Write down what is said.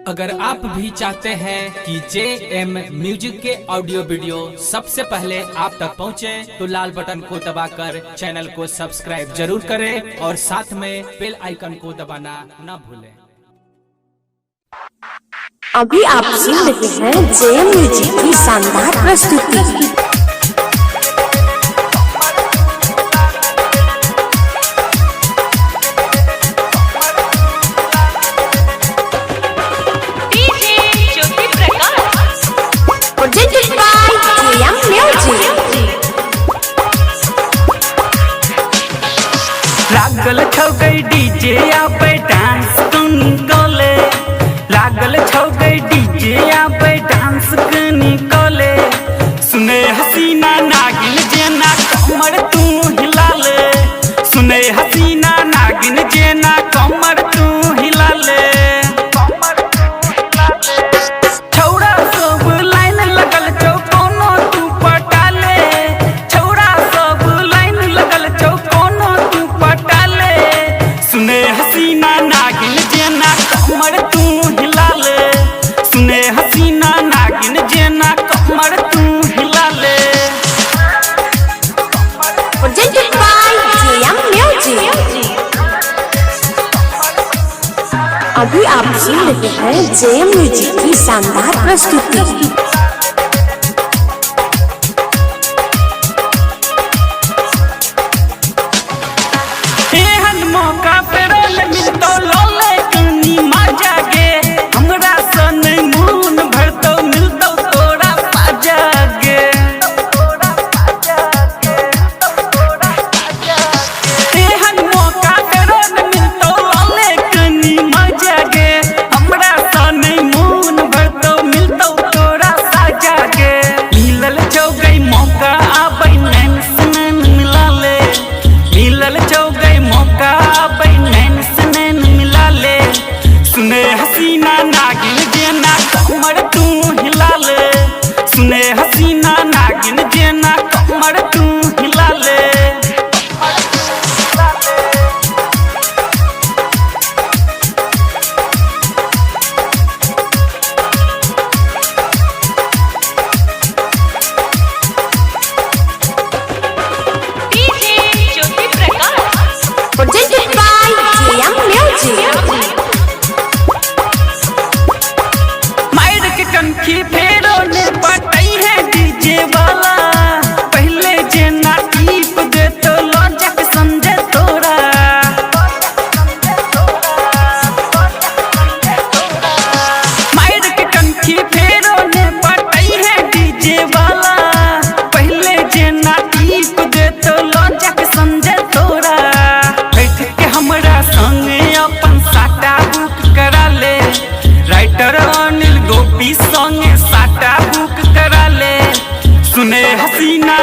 अगर आप भी चाहते हैं कि JM म्यूजिक के ऑडियो वीडियो सबसे पहले आप तक पहुंचे, तो लाल बटन को दबाकर चैनल को सब्सक्राइब जरूर करें और साथ में बेल आइकन को दबाना न भूलें। अभी आप सुन रहे हैं JM म्यूजिक की शानदार प्रस्तुति। Presented by JM Music। लागल छौ गई डीजे पे डांस कनी कोले, लागल छौ गई डीजे पे डांस कनी कोले। सुने हसीना नागिन जेना कमर तू हिला ले, सुने हसीना नागिन जेना कमर तू हिला ले। छौड़ा सब लाइन लगल छौ कोनो तू पटाले, छौड़ा सब लाइन लगल छौ कोनो तू पटाले। सुने हसीना नागिन जेना कमर तू हिला ले, सुने हसीना नागिन जेना कमर तू हिला ले। Presented by JM Music। अभी आप सुन रहे हैं JM म्यूजिक की शानदार प्रस्तुति। एहन मौका पे रोल मिलतो लोले कनी मजा गे, हमरा सन मून भरतो मिलतो तोरा पाजा गे। एहन मौका पे रोल मिलतो लोले कनी मजा गे, हमरा सन मून भरतो मिलतो तोरा साजा गे। मिलल छौ गई मौका आबै नैन से मिला ले, मिलल छौ गई मौका आबै नैन से मिला ले। सुने हसीना नागिन जेना कमर तू हिला ले, सुने हसीना नागिन जेना कमर तू हिला ले। Presented by JM Music। मायर के कंखी फेरो ने पटई है डीजे वाला, पहले जेना टीप दे तो लौजक समझे तोरा। मायर के कंखी फेरो ने पटई है डीजे वाला, पहले जेना टीप दे तो लौजक समझे तोरा। बैठ के हमरा संगे अपन साटा बुक करा ले, राइटर अनिल गोपी संगे साटा बुक करा ले। सुने हसीना